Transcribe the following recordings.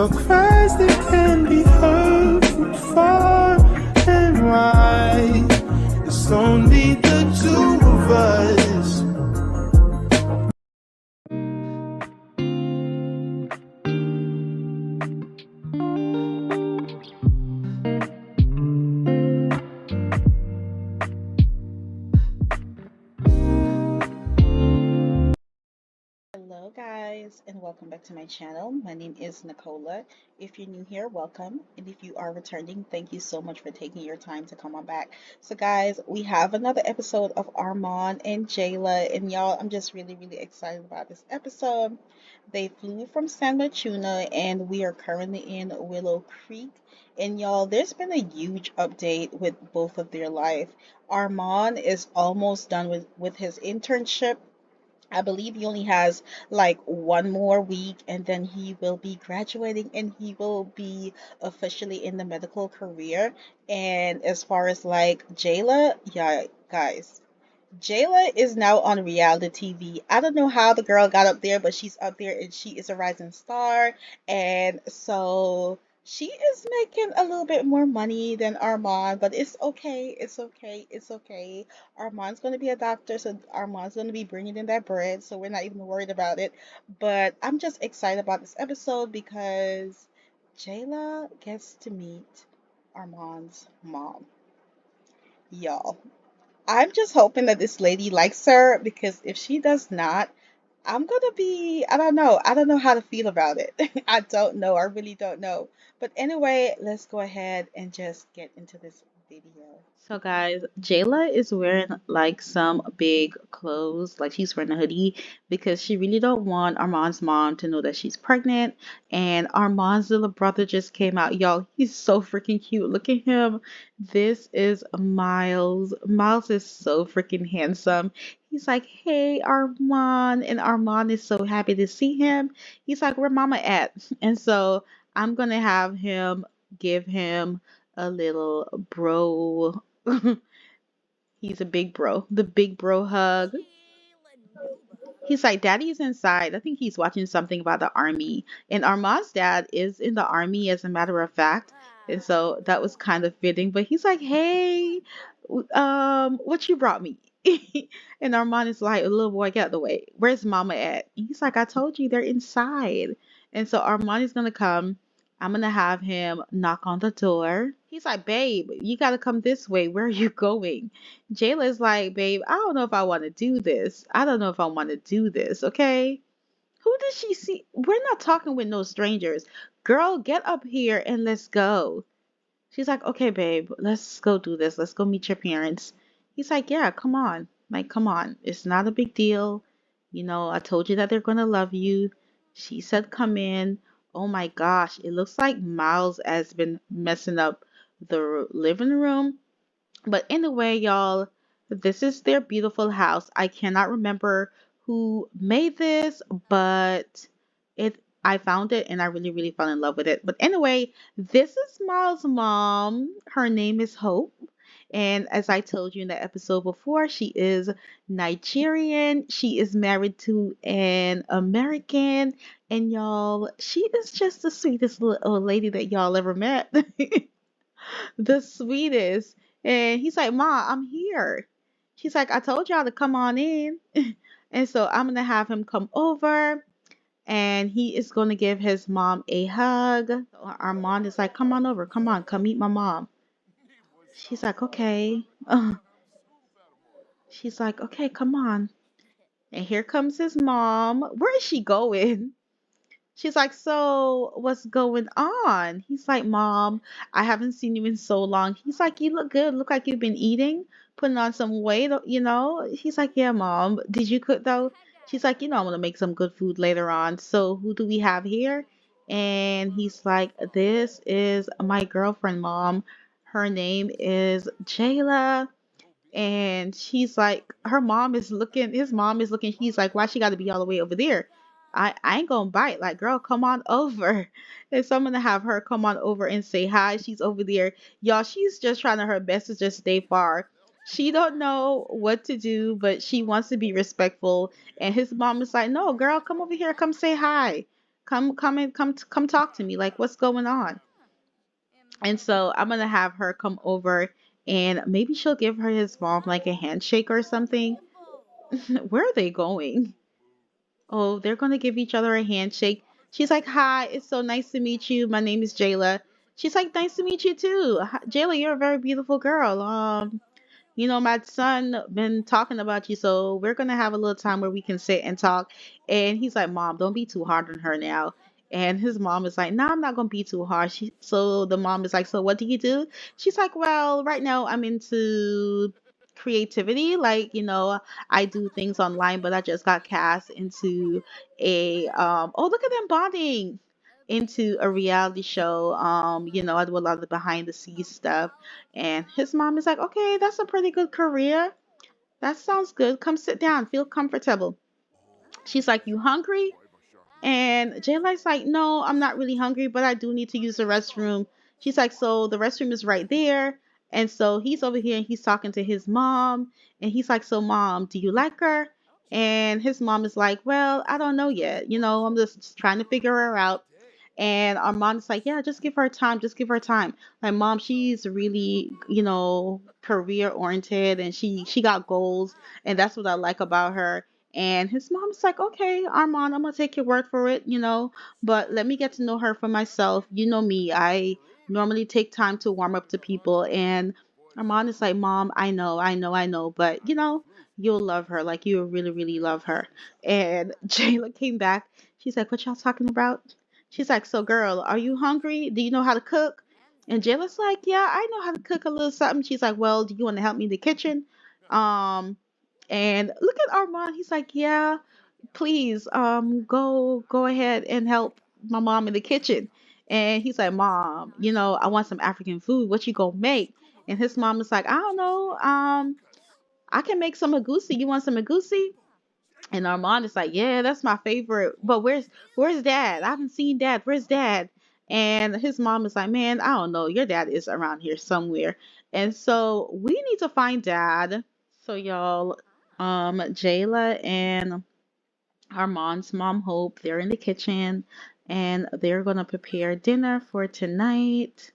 your cries that can be heard from far and wide. It's only the two of us. Hello, guys, and welcome back to my channel. My name is Nicola. If you're new here, welcome. And if you are returning, thank you so much for taking your time to come on back. So, guys, we have another episode of Armon and Jaylah. And y'all, I'm just really excited about this episode. They flew from San Matuna, and we are currently in Willow Creek. And y'all, there's been a huge update with both of their life. Armon is almost done with his internship. I believe he only has like one more week and then he will be graduating and he will be officially in the medical career. And as far as like Jaylah, yeah, guys, Jaylah is now on reality TV. I don't know how the girl got up there, but she's up there and she is a rising star. And so she is making a little bit more money than Armon, but it's okay. It's okay. It's okay. Armon's going to be a doctor, so Armon's going to be bringing in that bread, so we're not even worried about it. But I'm just excited about this episode because Jaylah gets to meet Armon's mom. Y'all, I'm just hoping that this lady likes her because if she does not, I'm gonna be, I don't know. I don't know how to feel about it. I don't know. I really don't know. But anyway, let's go ahead and just get into this video. So guys, Jaylah is wearing like some big clothes, like she's wearing a hoodie because she really don't want Armand's mom to know that she's pregnant. And Armand's little brother just came out. Y'all, he's so freaking cute. Look at him. This is Miles. Miles is so freaking handsome. He's like, hey, Armand. And Armand is so happy to see him. He's like, where mama at? And so I'm going to have him give him a little bro. He's a big bro. The big bro hug. He's like, Daddy's inside. I think he's watching something about the army. And Armand's dad is in the army, as a matter of fact. And so that was kind of fitting. But he's like, hey, what you brought me? And Armand is like, little boy, get out the way. Where's mama at? And he's like, I told you they're inside. And so Armand is gonna come. I'm gonna have him knock on the door. He's like, babe, you gotta come this way. Where are you going? Jaylah is like, babe, I don't know if I want to do this. I don't know if I want to do this, okay? Who does she see? We're not talking with no strangers. Girl, get up here and let's go. She's like, okay, babe, let's go do this. Let's go meet your parents. He's like, yeah, come on. Like, come on. It's not a big deal. You know, I told you that they're going to love you. She said, come in. Oh my gosh, it looks like Miles has been messing up the living room. But anyway, y'all, this is their beautiful house. I cannot remember who made this, but I found it and I really fell in love with it. But anyway, this is Miles' mom. Her name is Hope. And as I told you in the episode before, she is Nigerian. She is married to an American. And y'all, she is just the sweetest little old lady that y'all ever met. The sweetest. And he's like, Ma, I'm here. She's like, I told y'all to come on in. And so I'm going to have him come over and he is going to give his mom a hug. Armand is like, come on over. Come on. Come meet my mom. She's like, okay. She's like, okay, come on. And here comes his mom. Where is she going? She's like, so what's going on? He's like, Mom, I haven't seen you in so long. He's like, you look good. Look like you've been eating, putting on some weight, you know? He's like, yeah, Mom. Did you cook though? She's like, you know, I'm gonna make some good food later on. So who do we have here? And he's like, this is my girlfriend, Mom. Her name is Jaylah. And she's like, her mom is looking, his mom is looking, he's like, why she gotta be all the way over there? I ain't gonna bite. Like, girl, come on over. And so I'm gonna have her come on over and say hi. She's over there. Y'all, she's just trying her best to just stay far. She don't know what to do, but she wants to be respectful. And his mom is like, no, girl, come over here, come say hi. come talk to me. Like, what's going on? And so I'm gonna have her come over, and maybe she'll give her his mom like a handshake or something. Where are they going? Oh, they're gonna give each other a handshake. She's like, "Hi, it's so nice to meet you. My name is Jaylah." She's like, "Nice to meet you too. Hi- Jaylah, you're a very beautiful girl. My son been talking about you, so we're gonna have a little time where we can sit and talk." And he's like, "Mom, don't be too hard on her now." And his mom is like, "No, I'm not gonna be too hard." So the mom is like, "So what do you do?" She's like, "Well, right now I'm into creativity. Like, I do things online, but I just got cast into a oh, look at them bonding into a reality show. I do a lot of the behind the scenes stuff." And his mom is like, "Okay, that's a pretty good career. That sounds good. Come sit down, feel comfortable." She's like, "You hungry?" And Jaylai's like, "No, I'm not really hungry, but I do need to use the restroom." She's like, "So the restroom is right there." And so he's over here and he's talking to his mom. And he's like, "So, mom, do you like her?" And his mom is like, "Well, I don't know yet. I'm just trying to figure her out." And our mom's like, "Yeah, just give her time. Just give her time." Like, mom, she's really, career oriented, and she got goals, and that's what I like about her. And his mom's like, "Okay, Armand, I'm gonna take your word for it, but let me get to know her for myself. You know me, I normally take time to warm up to people." And Armand is like, "Mom, I know, but you'll love her. Like, you'll really, really love her." And Jayla came back. She's like, "What y'all talking about?" She's like, "So, girl, are you hungry? Do you know how to cook?" And Jayla's like, "Yeah, I know how to cook a little something." She's like, "Well, do you want to help me in the kitchen?" Um, and look at Armand. He's like, "Yeah, please, go ahead and help my mom in the kitchen." And he's like, "Mom, I want some African food. What you gonna make?" And his mom is like, "I don't know. I can make some agusi. You want some agusi?" And Armand is like, "Yeah, that's my favorite. But where's dad? I haven't seen dad. Where's dad?" And his mom is like, "Man, I don't know. Your dad is around here somewhere." And so we need to find dad. So y'all, Jayla and Armand's mom Hope, they're in the kitchen and they're gonna prepare dinner for tonight.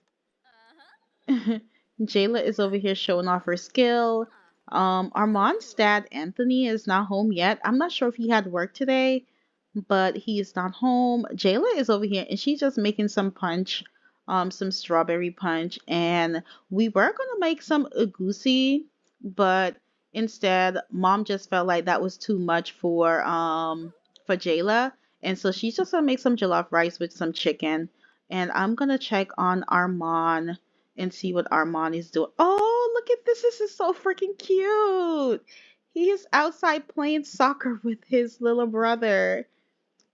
Jayla is over here showing off her skill. Armand's dad, Anthony, is not home yet. I'm not sure if he had work today, but he is not home. Jayla is over here and she's just making some punch, some strawberry punch. And we were gonna make some egusi, but instead, mom just felt like that was too much for Jayla. And so she's just gonna make some jollof rice with some chicken. And I'm gonna check on Armand and see what Armand is doing. Oh, look at this. This is so freaking cute. He is outside playing soccer with his little brother.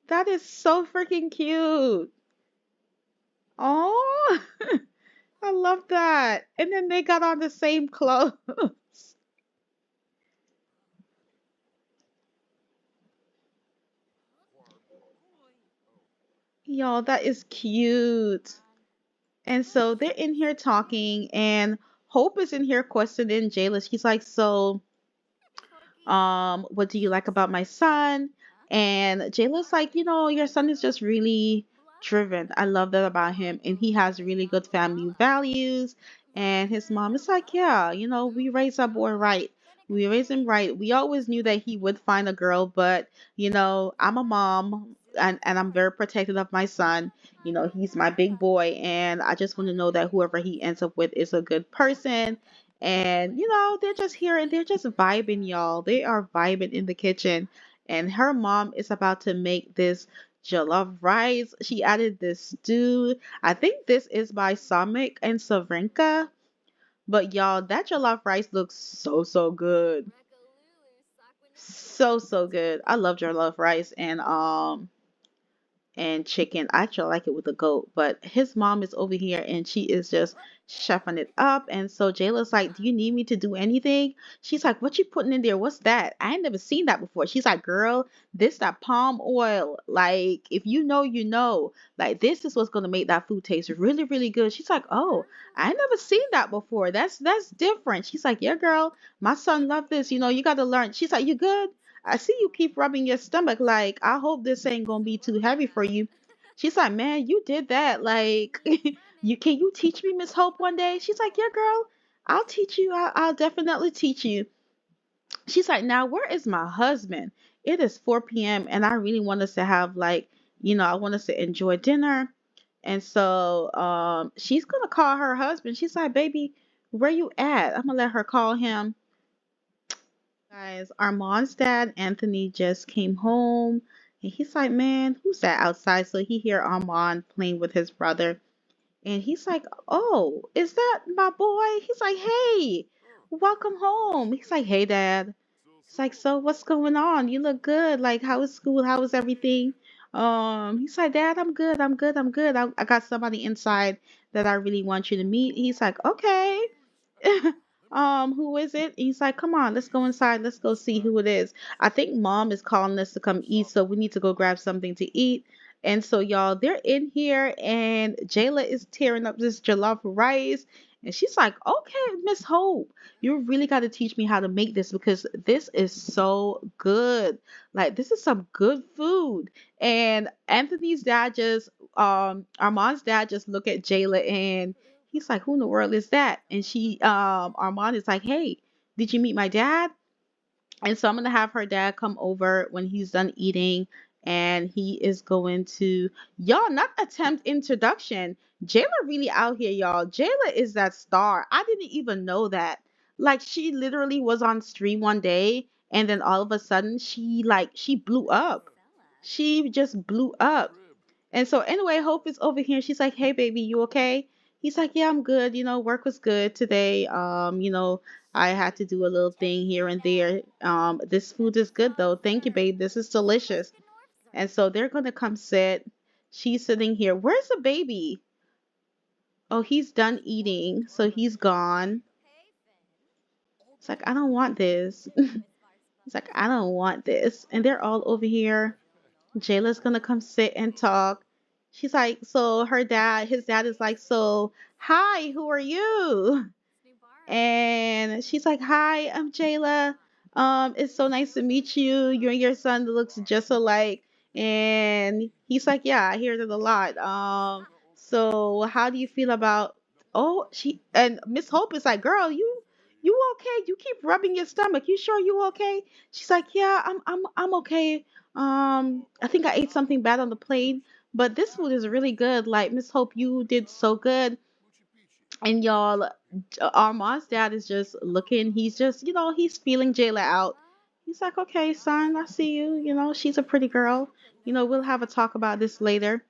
That is so freaking cute. Oh, I love that. And then they got on the same clothes. Y'all, that is cute. And so they're in here talking, and Hope is in here questioning Jayla. She's like, "So, what do you like about my son?" And Jayla's like, "Your son is just really driven. I love that about him. And he has really good family values." And his mom is like, "Yeah, we raised our boy right. We raised him right. We always knew that he would find a girl, but, I'm a mom and I'm very protective of my son. He's my big boy. And I just want to know that whoever he ends up with is a good person." And they're just here and they're just vibing, y'all. They are vibing in the kitchen. And her mom is about to make this jollof rice. She added this stew. I think this is by Samik and Savrenka. But y'all, that jollof rice looks so so good. So so good. I love jollof rice and chicken. I actually like it with the goat, but his mom is over here and she is just chefing it up. And so Jayla's like, "Do you need me to do anything?" She's like, "What you putting in there? What's that? I ain't never seen that before." She's like, "Girl, this that palm oil. Like, if you know, you know. Like, this is what's gonna make that food taste really, really good." She's like, "Oh, I ain't never seen that before. That's different." She's like, "Yeah, girl, my son loved this. You gotta learn." She's like, "You good? I see you keep rubbing your stomach. Like, I hope this ain't gonna be too heavy for you." She's like, man, you did that. Like, you teach me, Miss Hope, one day? She's like, yeah, girl, I'll teach you. I'll definitely teach you. She's like, now where is my husband? It is 4 p.m. and I really want us to have like, I want us to enjoy dinner. And so she's gonna call her husband. She's like, baby, where you at? I'm gonna let her call him. Guys, Armand's dad, Anthony, just came home. And he's like, man, who's that outside? So he hear Armand playing with his brother. And he's like, oh, is that my boy? He's like, hey, welcome home. He's like, hey, dad. He's like, so what's going on? You look good. Like, how is school? How is everything? He's like, dad, I'm good. I'm good. I'm good. I got somebody inside that I really want you to meet. He's like, okay. Who is it? He's like, come on, let's go inside. Let's go see who it is. I think mom is calling us to come eat, so we need to go grab something to eat. And so, y'all, they're in here, and Jaylah is tearing up this jollof rice. And she's like, okay, Miss Hope, you really got to teach me how to make this because this is so good. Like, this is some good food. And Anthony's dad just, Armand's dad just look at Jaylah and he's like, who in the world is that? And Armand is like, hey, did you meet my dad? And so I'm gonna have her dad come over when he's done eating, and he is going to y'all not attempt introduction. Jaylah really out here, y'all. Jaylah is that star. I didn't even know that. Like she literally was on stream one day, and then all of a sudden she blew up. She just blew up. And so anyway, Hope is over here. She's like, "Hey, baby, you okay?" He's like, "Yeah, I'm good. Work was good today. I had to do a little thing here and there. This food is good though. Thank you, babe. This is delicious." And so they're gonna come sit. She's sitting here. Where's the baby? Oh, he's done eating, so he's gone. It's like, I don't want this. It's like, I don't want this. And they're all over here. Jaylah's gonna come sit and talk. She's like, so his dad is like, so hi, who are you? And she's like, hi, I'm Jaylah. It's so nice to meet you. You and your son looks just alike. And he's like, yeah, I hear that a lot. So how do you feel about? Oh, she and Miss Hope is like, girl, you okay? You keep rubbing your stomach. You sure you okay? She's like, yeah, I'm okay. I think I ate something bad on the plane, but this food is really good. Like Miss Hope, you did so good. And y'all, Armand's dad is just looking. He's just, he's feeling Jaylah out. He's like, okay, son, I see you. She's a pretty girl. We'll have a talk about this later.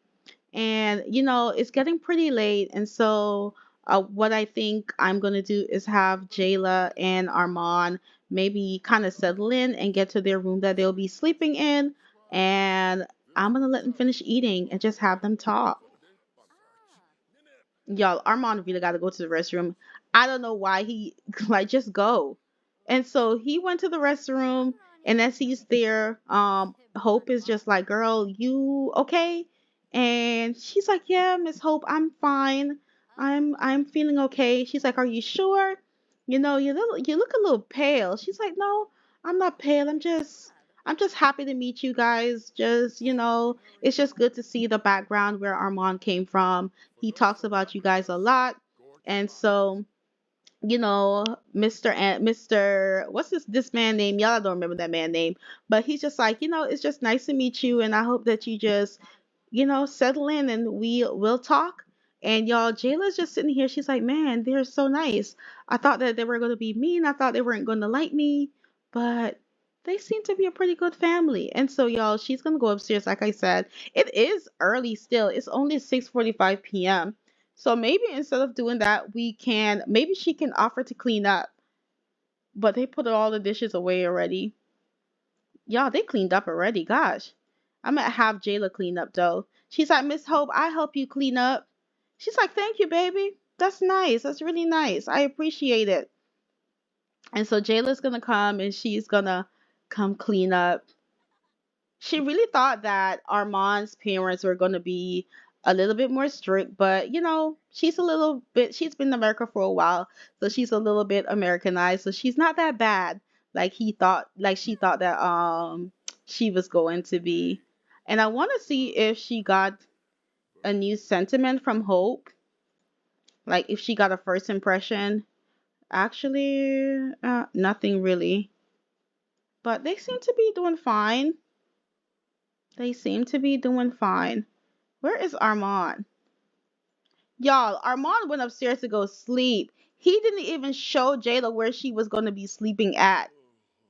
And, it's getting pretty late. And so, what I think I'm going to do is have Jaylah and Armand maybe kind of settle in and get to their room that they'll be sleeping in. And I'm going to let them finish eating and just have them talk. Y'all, Armand really got to go to the restroom. I don't know why he like just go. And so he went to the restroom, and as he's there, Hope is just like, "Girl, you okay?" And she's like, "Yeah, Miss Hope, I'm fine. I'm feeling okay." She's like, "Are you sure? You look a little pale." She's like, "No, I'm not pale. I'm just happy to meet you guys. Just, it's just good to see the background where Armand came from. He talks about you guys a lot." And so, Mr. What's this man name? Y'all don't remember that man name, but he's just like, it's just nice to meet you, and I hope that you just, settle in and we'll talk. And y'all, Jaylah's just sitting here. She's like, man, they're so nice. I thought that they were going to be mean. I thought they weren't going to like me, but they seem to be a pretty good family. And so, y'all, she's going to go upstairs. Like I said, it is early still. It's only 6:45 p.m. So maybe instead of doing that, maybe she can offer to clean up. But they put all the dishes away already. Y'all, they cleaned up already. Gosh. I'm gonna have Jaylah clean up though. She's like, Miss Hope, I help you clean up. She's like, thank you, baby. That's nice. That's really nice. I appreciate it. And so Jaylah's gonna come and she's gonna come clean up. She really thought that Armand's parents were going to be a little bit more strict, but she's been in America for a while, so she's a little bit Americanized, so she's not that bad like she thought that she was going to be. And I want to see if she got a new sentiment from Hope, like if she got a first impression. Actually, nothing really. But they seem to be doing fine. They seem to be doing fine. Where is Armon? Y'all, Armon went upstairs to go sleep. He didn't even show Jaylah where she was going to be sleeping at.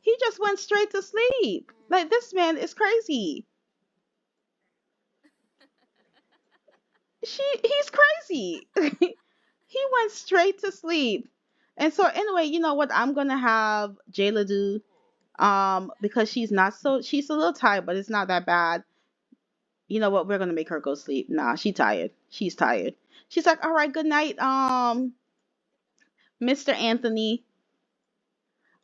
He just went straight to sleep. Like, this man is crazy. He's crazy. He went straight to sleep. And so anyway, you know what I'm gonna have Jaylah do? Because she's a little tired, but it's not that bad. You know what? We're gonna make her go sleep. Nah, she tired. She's tired. She's like, all right, good night, Mr. Anthony.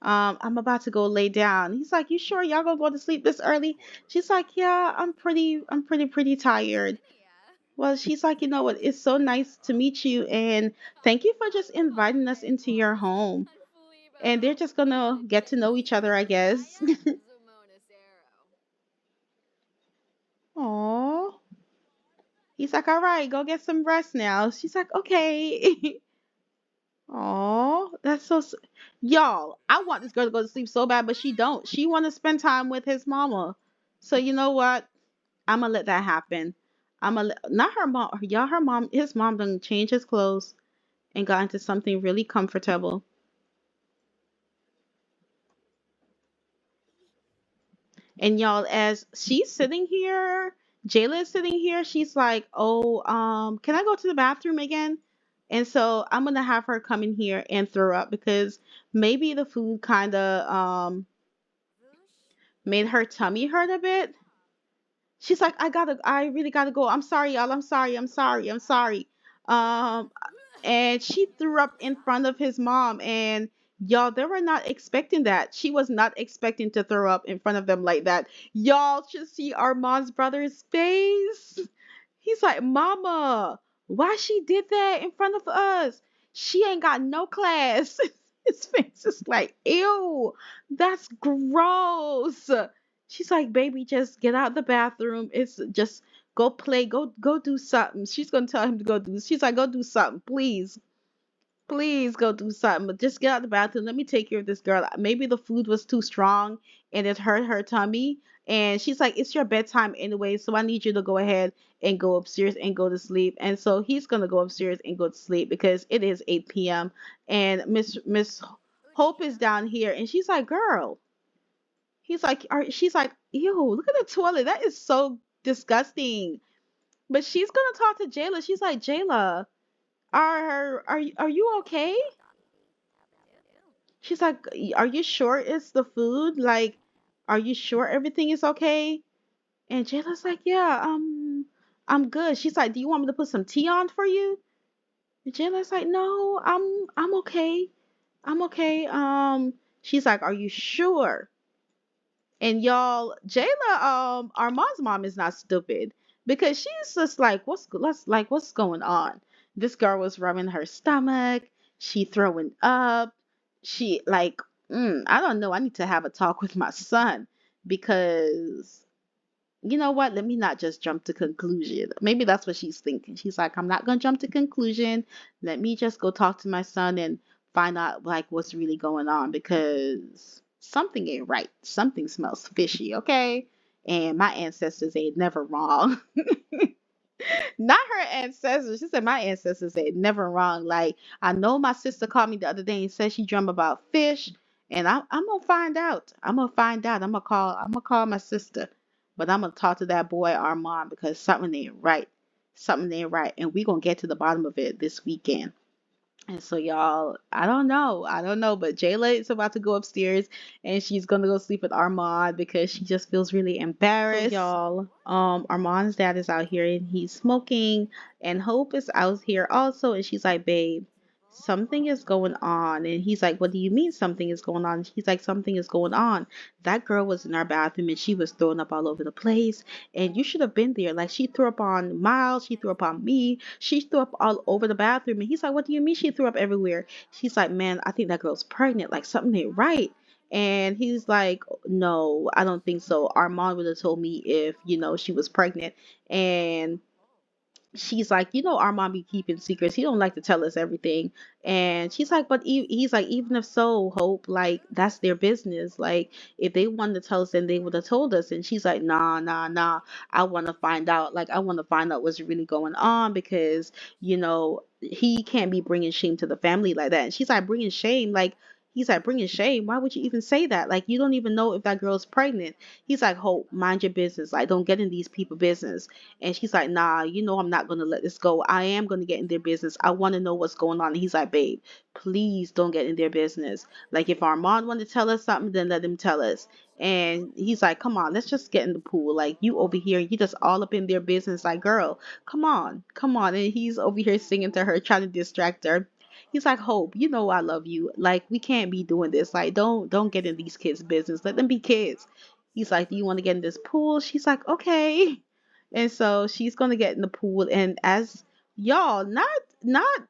I'm about to go lay down. He's like, you sure y'all gonna go to sleep this early? She's like, yeah, I'm pretty tired. Well, she's like, you know what? It's so nice to meet you, and thank you for just inviting us into your home. And they're just gonna get to know each other, I guess. Aw. He's like, all right, go get some rest now. She's like, okay. Oh, that's so. Y'all, I want this girl to go to sleep so bad, but she don't. She want to spend time with his mama. So you know what? I'm gonna let that happen. Not her mom. Y'all, her mom. His mom done changed his clothes and got into something really comfortable. And y'all, as she's sitting here, Jaylah is sitting here. She's like, "Oh, can I go to the bathroom again?" And so I'm gonna have her come in here and throw up because maybe the food kind of made her tummy hurt a bit. She's like, I really gotta go. I'm sorry, y'all. I'm sorry. Um, and she threw up in front of his mom, and y'all, they were not expecting that. She was not expecting to throw up in front of them like that. Y'all should see Armand's brother's face. He's like, Mama, why she did that in front of us? She ain't got no class. His face is like, ew, that's gross. She's like, baby, just get out the bathroom. It's just go play, go do something. She's gonna tell him to go do. She's like, go do something, please. Please go do something, but just get out the bathroom. Let me take care of this girl. Maybe the food was too strong and it hurt her tummy. And she's like, it's your bedtime anyway, so I need you to go ahead and go upstairs and go to sleep. And so he's gonna go upstairs and go to sleep because it is 8 p.m. And Miss Hope is down here, and she's like, girl. She's like, ew, look at the toilet. That is so disgusting. But she's gonna talk to Jaylah. She's like, Jaylah, are you okay? She's like, are you sure it's the food? Like, are you sure everything is okay? And Jaylah's like, yeah, I'm good. She's like, do you want me to put some tea on for you? And Jaylah's like, no, I'm okay. I'm okay. She's like, are you sure? And y'all, Jaylah, Armand's mom is not stupid because she's just like, what's going on? This girl was rubbing her stomach. She throwing up. She like, I don't know. I need to have a talk with my son because you know what? Let me not just jump to conclusion. Maybe that's what she's thinking. She's like, I'm not gonna jump to conclusion. Let me just go talk to my son and find out like what's really going on because something ain't right. Something smells fishy, okay? And my ancestors ain't never wrong. Not her ancestors. She said my ancestors ain't never wrong. Like I know my sister called me the other day and said she dreamt about fish, and I'm gonna find out. I'm gonna find out. I'm gonna call my sister, but I'm gonna talk to that boy Armand because something ain't right. Something ain't right, and we gonna get to the bottom of it this weekend. And so y'all, I don't know. I don't know, but Jaylah is about to go upstairs and she's gonna go sleep with Armand because she just feels really embarrassed. So y'all, Armand's dad is out here and he's smoking and Hope is out here also and she's like, babe, something is going on. And he's like, what do you mean something is going on? She's like, something is going on. That girl was in our bathroom and she was throwing up all over the place. And you should have been there. Like she threw up on Miles, she threw up on me, she threw up all over the bathroom. And he's like, what do you mean she threw up everywhere? She's like, man, I think that girl's pregnant. Like something ain't right. And he's like, no, I don't think so. Armand would have told me if, she was pregnant. And she's like, Armand be keeping secrets. He don't like to tell us everything. And she's like, but he's like, even if so, Hope, like, that's their business. Like, if they wanted to tell us, then they would have told us. And she's like, nah, nah, nah. I want to find out. Like, I want to find out what's really going on because, he can't be bringing shame to the family like that. And she's like, bringing shame? Like, he's like, bringing shame? Why would you even say that? Like, you don't even know if that girl's pregnant. He's like, Hope, mind your business. Like, don't get in these people's business. And she's like, nah, I'm not going to let this go. I am going to get in their business. I want to know what's going on. And he's like, babe, please don't get in their business. Like, if Armand want to tell us something, then let him tell us. And he's like, come on, let's just get in the pool. Like, you over here, you just all up in their business. Like, girl, come on, come on. And he's over here singing to her, trying to distract her. He's like, Hope, I love you. Like, we can't be doing this. Like, don't get in these kids' business. Let them be kids. He's like, do you want to get in this pool? She's like, okay. And so she's gonna get in the pool, and as y'all, not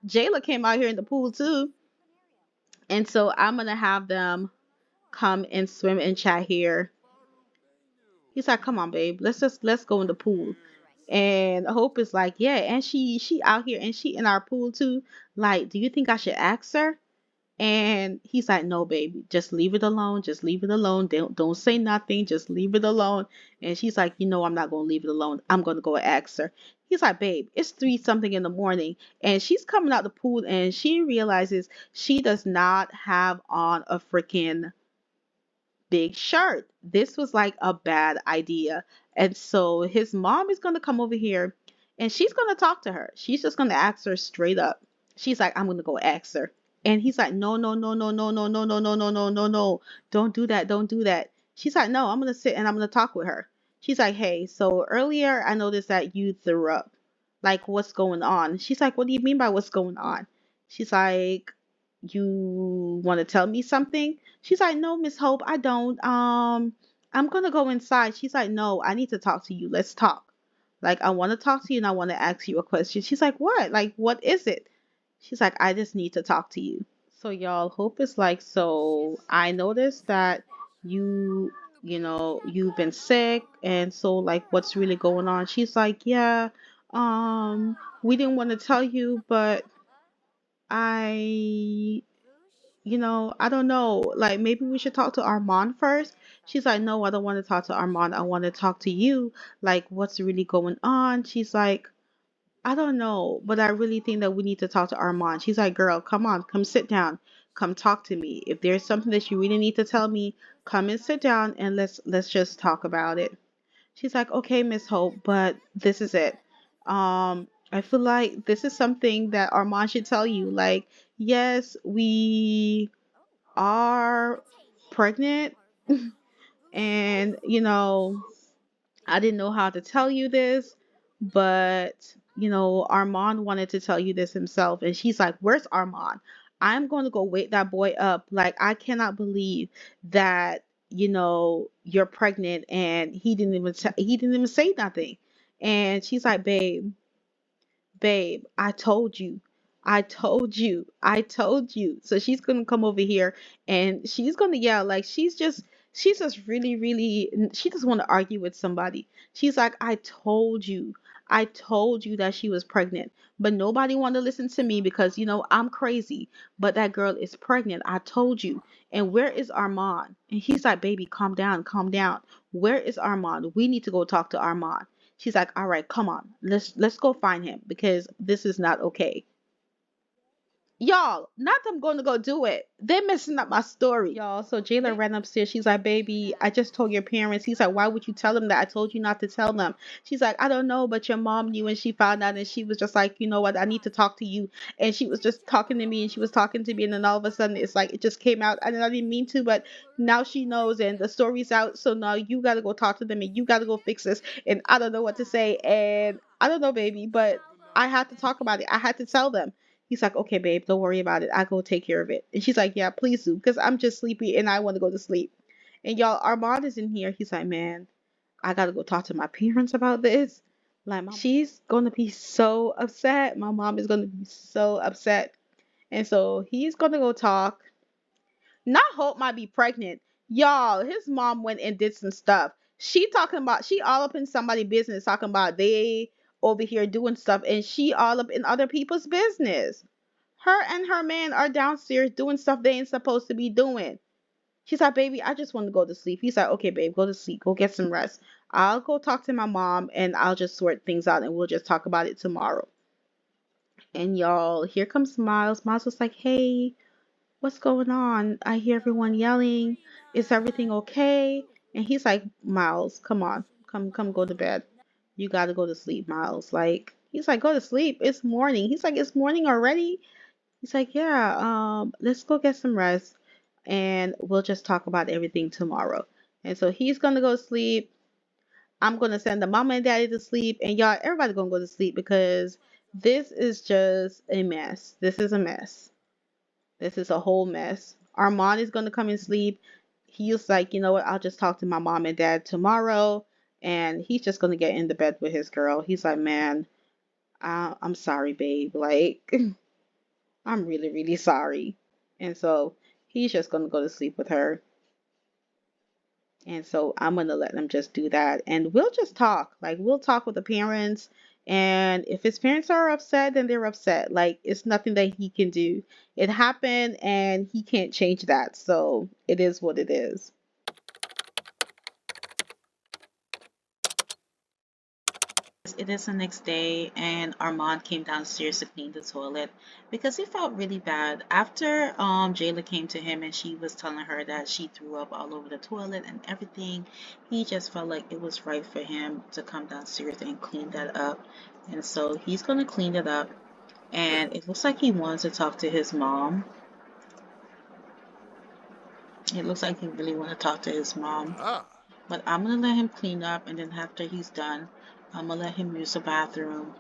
Jaylah came out here in the pool too, and so I'm gonna have them come and swim and chat here. He's like, come on, babe, let's go in the pool. And Hope is like, yeah, and she out here and she in our pool too. Like, do you think I should ask her? And he's like, no, baby, just leave it alone. Just leave it alone. Don't say nothing. Just leave it alone. And she's like, I'm not going to leave it alone. I'm going to go and ask her. He's like, babe, it's 3 something in the morning. And she's coming out the pool and she realizes she does not have on a freaking big shirt. This was like a bad idea. And so his mom is going to come over here and she's going to talk to her. She's just going to ask her straight up. She's like, I'm going to go ask her. And he's like, no, no, no, no, no, no, no, no, no, no, no, no, no. Don't do that. Don't do that. She's like, no, I'm going to sit and I'm going to talk with her. She's like, hey, so earlier I noticed that you threw up. Like, what's going on? She's like, what do you mean by what's going on? She's like, you want to tell me something? She's like, no, Miss Hope, I don't. I'm gonna go inside. She's like, no, I need to talk to you. Let's talk. Like, I want to talk to you and I want to ask you a question. She's like, what? Like, what is it? She's like, I just need to talk to you. So y'all, Hope is like, so I noticed that you, you've been sick, and so like, what's really going on? She's like, yeah, we didn't want to tell you, but I I don't know. Like, maybe we should talk to Armand first. She's like, no, I don't want to talk to Armand. I want to talk to you. Like, what's really going on? She's like, I don't know, but I really think that we need to talk to Armand. She's like, girl, come on, come sit down. Come talk to me. If there's something that you really need to tell me, come and sit down and let's just talk about it. She's like, okay, Miss Hope, but this is it. I feel like this is something that Armand should tell you. Like, yes, we are pregnant, and I didn't know how to tell you this, but Armand wanted to tell you this himself. And she's like, where's Armand? I'm going to go wake that boy up. Like, I cannot believe that you're pregnant and he didn't even say nothing. And she's like, babe, I told you. I told you. I told you. So she's gonna come over here and she's gonna yell. Like, she's just really, really, she just want to argue with somebody. She's like, I told you. I told you that she was pregnant. But nobody wanted to listen to me because, I'm crazy. But that girl is pregnant. I told you. And where is Armand? And he's like, baby, calm down, calm down. Where is Armand? We need to go talk to Armand. She's like, all right, come on. Let's go find him because this is not okay. Y'all, not them going to go do it. They're messing up my story. Y'all, so Jaylah ran upstairs. She's like, baby, I just told your parents. He's like, why would you tell them that? I told you not to tell them. She's like, I don't know, but your mom knew and she found out and she was just like, you know what? I need to talk to you. And she was just talking to me and she was talking to me. And then all of a sudden, it's like, it just came out. And I didn't mean to, but now she knows and the story's out. So now you got to go talk to them and you got to go fix this. And I don't know what to say. And I don't know, baby, but I had to talk about it. I had to tell them. He's like, okay, babe, don't worry about it. I go take care of it. And she's like, yeah, please do, because I'm just sleepy and I want to go to sleep. And y'all, Armand is in here. He's like, man, I gotta go talk to my parents about this. Like, she's gonna be so upset. My mom is gonna be so upset. And so he's gonna go talk. Not Hope might be pregnant. Y'all, his mom went and did some stuff. She all up in somebody's business talking about they over here doing stuff, and she all up in other people's business. Her and her man are downstairs doing stuff they ain't supposed to be doing. She's like, baby, I just want to go to sleep. He's like, okay, babe, go to sleep. Go get some rest. I'll go talk to my mom and I'll just sort things out and we'll just talk about it tomorrow. And y'all, here comes Miles. Miles was like, hey, what's going on? I hear everyone yelling. Is everything okay? And he's like, Miles, come on. Come go to bed. You gotta go to sleep, Miles. Like, he's like, go to sleep. It's morning. He's like, it's morning already? He's like, yeah, let's go get some rest and we'll just talk about everything tomorrow. And so he's gonna go to sleep. I'm gonna send the mama and daddy to sleep, and y'all, everybody gonna go to sleep because this is just a mess. This is a mess. This is a whole mess. Armon is gonna come and sleep. He was like, you know what? I'll just talk to my mom and dad tomorrow, and he's just gonna get into bed with his girl. He's like, man, I'm sorry, babe. Like, I'm really, really sorry. And so he's just gonna go to sleep with her. And so I'm gonna let them just do that. And we'll just talk. Like, we'll talk with the parents. And if his parents are upset, then they're upset. Like, it's nothing that he can do. It happened and he can't change that. So it is what it is. It is the next day, and Armand came downstairs to clean the toilet because he felt really bad after Jaylah came to him and she was telling her that she threw up all over the toilet and everything. He just felt like it was right for him to come downstairs and clean that up, and so he's gonna clean it up. And it looks like he wants to talk to his mom. It looks like he really wants to talk to his mom. But I'm gonna let him clean up, and then after he's done, I'm gonna let him use the bathroom.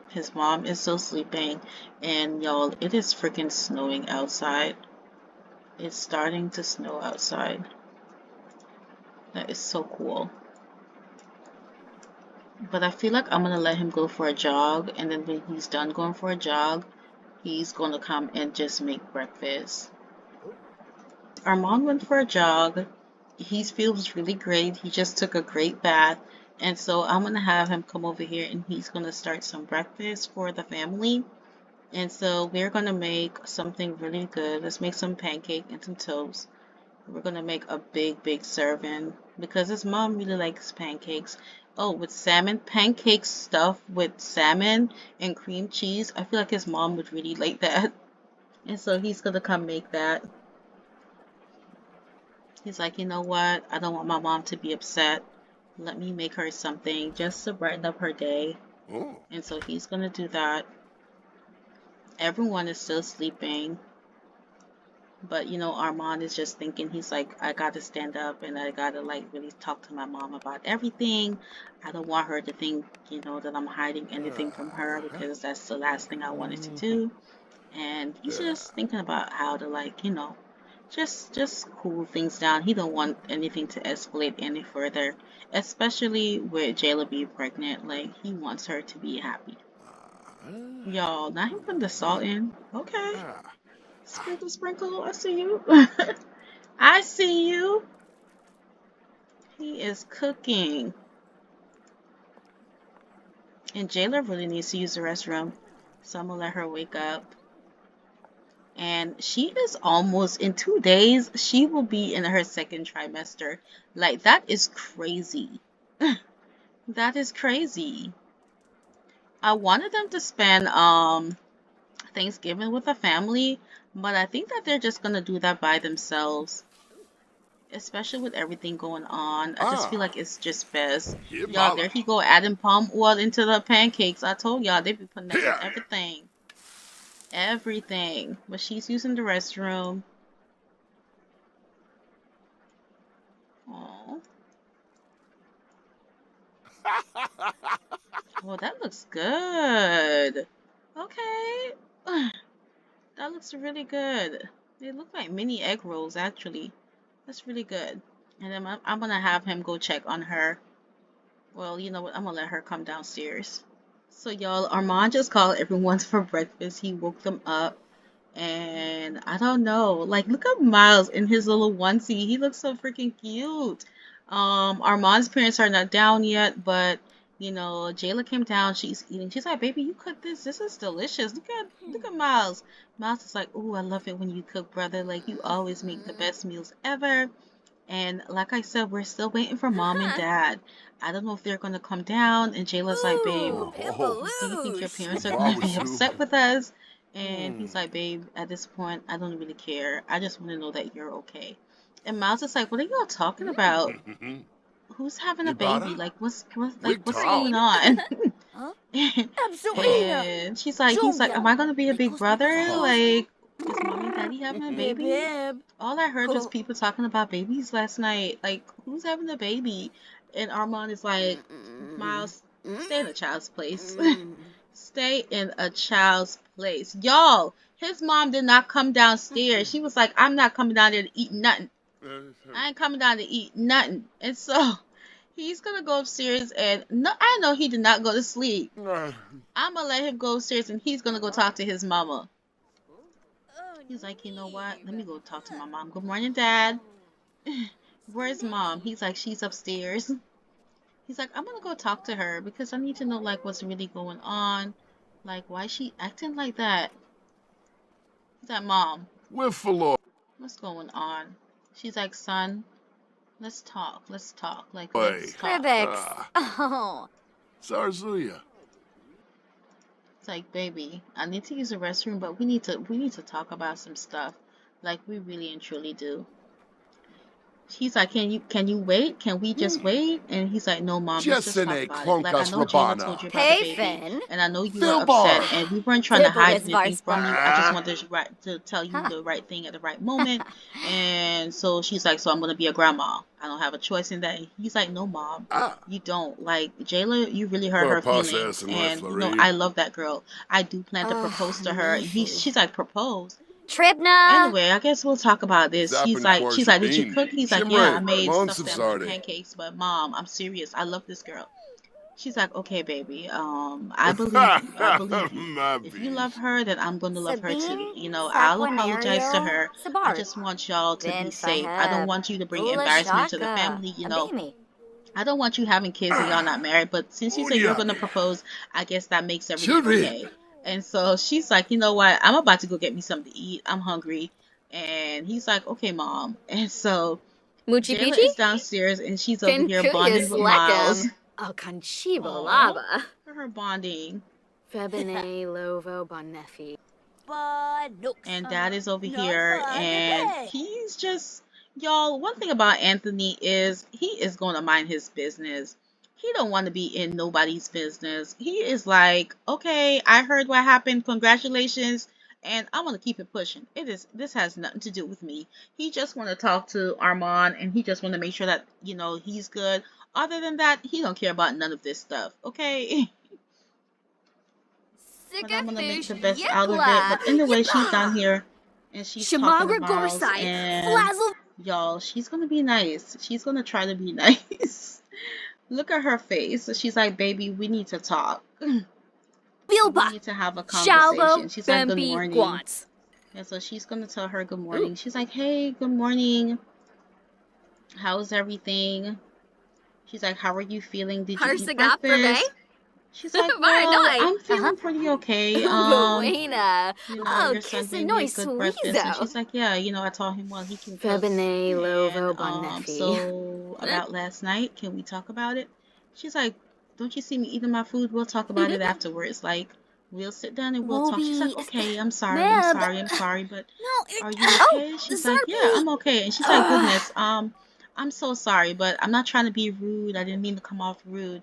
His mom is still sleeping, and y'all, it is freaking snowing outside. It's starting to snow outside. That is so cool. But I feel like I'm gonna let him go for a jog, and then when he's done going for a jog, he's gonna come and just make breakfast. Armand went for a jog. He feels really great. He just took a great bath. And so I'm going to have him come over here and he's going to start some breakfast for the family. And so we're going to make something really good. Let's make some pancake and some toast. We're going to make a big serving because his mom really likes pancakes. Oh, with salmon, pancakes stuffed with salmon and cream cheese. I feel like his mom would really like that. And so he's going to come make that. He's like, you know what? I don't want my mom to be upset. Let me make her something just to brighten up her day. Ooh. And so he's going to do that. Everyone is still sleeping. But, you know, Armand is just thinking, he's like, I got to stand up and I got to, like, really talk to my mom about everything. I don't want her to think, you know, that I'm hiding anything from her because that's the last thing I wanted to do. And he's just thinking about how to, like, you know, just cool things down. He don't want anything to escalate any further, especially with Jaylah being pregnant. Like, he wants her to be happy. Y'all, now him putting the salt in. Okay. Sprinkle. I see you. I see you. He is cooking. And Jaylah really needs to use the restroom. So I'm gonna let her wake up. And she is almost, in 2 days, she will be in her second trimester. Like, that is crazy. That is crazy. I wanted them to spend Thanksgiving with a family, but I think that they're just gonna do that by themselves. Especially with everything going on. I just feel like it's just best. Y'all, there he go adding palm oil into the pancakes. I told y'all they be putting that in everything. Everything. But she's using the restroom. Aww. Well, that looks good. Okay. That looks really good. They look like mini egg rolls, actually. That's really good. And then I'm gonna have him go check on her. Well, you know what? I'm gonna let her come downstairs. So, y'all, Armand just called everyone for breakfast. He woke them up. And I don't know. Like, look at Miles in his little onesie. He looks so freaking cute. Armand's parents are not down yet, but Jaylah came down. She's eating. She's like, "Baby, you cooked this. This is delicious. Look at Miles." Miles is like, "Ooh, I love it when you cook, brother. Like you always make the best meals ever." And like I said, we're still waiting for mom and dad. I don't know if they're gonna come down. And Jayla's like, "Babe, do you think your parents are gonna be upset with us?" And he's like, "Babe, at this point, I don't really care. I just want to know that you're okay." And Miles is like, "What are y'all talking about? Who's having a baby? Like, what's going on?" And he's like, "Am I gonna be a big brother? Like, is mommy and daddy having a baby?" All I heard was people talking about babies last night. Like, who's having a baby? And Armon is like, "Miles, stay in a child's place. Stay in a child's place." Y'all, his mom did not come downstairs. She was like, "I'm not coming down there to eat nothing. I ain't coming down to eat nothing." And so he's gonna go upstairs and no, I know he did not go to sleep. I'm gonna let him go upstairs and he's gonna go talk to his mama. He's like, "You know what? Let me go talk to my mom. Good morning, Dad." "Where's mom?" He's like, "She's upstairs." He's like, "I'm gonna go talk to her because I need to know like what's really going on. Like, why is she acting like that?" He's like, "Mom, what's going on?" She's like, "Son, let's talk. Let's talk. Like, let's talk." Zarzuya. It's like, "Baby, I need to use the restroom, but we need to talk about some stuff. Like, we really and truly do." She's like, can you wait? Can we just wait?" And he's like, "No, mom, let's just talk about it. Like, I know Jaylah told you about the baby, and I know you were upset, and we weren't trying to hide anything from you. I just wanted to tell you the right thing at the right moment." And so she's like, "So I'm gonna be a grandma. I don't have a choice in that." And he's like, "No, mom, you don't. Like, Jaylah, you really hurt her feelings, and I love that girl. I do plan to propose to her." And she's like, "Propose?" Anyway, I guess we'll talk about this. She's like, "Did you cook?" He's like, "Yeah, I made stuffed salmon and pancakes, but mom, I'm serious. I love this girl." She's like, "Okay, baby, I believe you. I believe you. If you love her, then I'm going to love her too. I'll apologize to her. I just want y'all to be safe. I don't want you to bring embarrassment to the family. I don't want you having kids and y'all not married, but since you say you're going to propose, I guess that makes everything okay." And so she's like, "You know what? I'm about to go get me something to eat. I'm hungry." And he's like, "Okay, mom." And so Jaylah is downstairs and she's over here bonding with Miles. Her bonding. And dad is over here and he's just, y'all, one thing about Anthony is he is going to mind his business. He don't want to be in nobody's business. He is like, "Okay, I heard what happened. Congratulations. And I'm going to keep it pushing. This has nothing to do with me." He just want to talk to Armon and he just want to make sure that, he's good. Other than that, he don't care about none of this stuff. Okay. But I'm gonna make the best out of it. But anyway, she's down here and she's talking to Miles and y'all, she's gonna be nice. She's gonna try to be nice. Look at her face. So she's like, "Baby, we need to talk. We need to have a conversation." She's like, "Good morning." And so she's gonna tell her good morning. She's like, "Hey, good morning. How's everything?" She's like, "How are you feeling? Did you eat breakfast?" She's like, "Well, I'm feeling pretty okay. Your son gave me a good breakfast." And she's like, "Yeah, I told him, well, he can cook. And so about last night, can we talk about it?" She's like, "Don't you see me eating my food? We'll talk about it afterwards. Like, we'll sit down and we'll talk." She's like, "Okay, I'm sorry, but are you okay?" She's like, "Yeah, I'm okay." And she's like, "Goodness, I'm so sorry, but I'm not trying to be rude. I didn't mean to come off rude.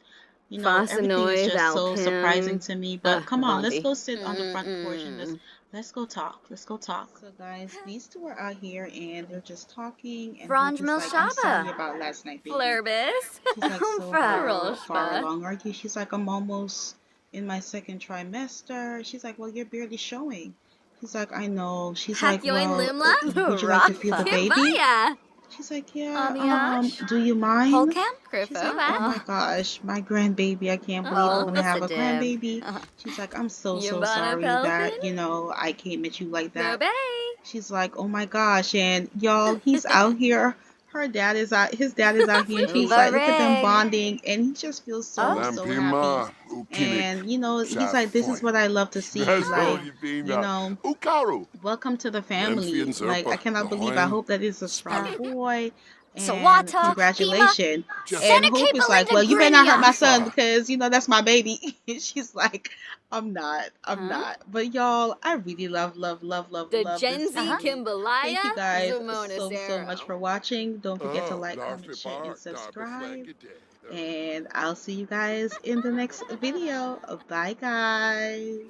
Everything is just so surprising to me. But come on, let's go sit on the front porch and let's go talk. Let's go talk." So guys, these two are out here and they're just talking and they're just like, "I'm sorry about last night, baby." She's like, "So how far along are you?" She's like, "I'm almost in my second trimester." She's like, "Well, you're barely showing." He's like, "I know." She's like, "Well, would you like to feel the baby?" She's like, "Yeah, do you mind?" She's like, "Oh my gosh, my grandbaby. I can't believe I'm gonna have a grandbaby." She's like, "I'm so sorry that, I came at you like that." She's like, "Oh my gosh." And y'all, he's out here. her dad is out, his dad is out here, and she's like, look at them bonding, and he just feels so happy. And you know, he's like, this is what I love to see. Like, you know, welcome to the family. Like, I cannot believe. I hope that he's a strong boy. And congratulations. And Hope is like, well, you better not hurt my son because you know that's my baby. And she's like, I'm not. But y'all, I really love this movie. Thank you guys so much for watching. Don't forget to like, comment, share, and subscribe. And I'll see you guys in the next video. Bye, guys.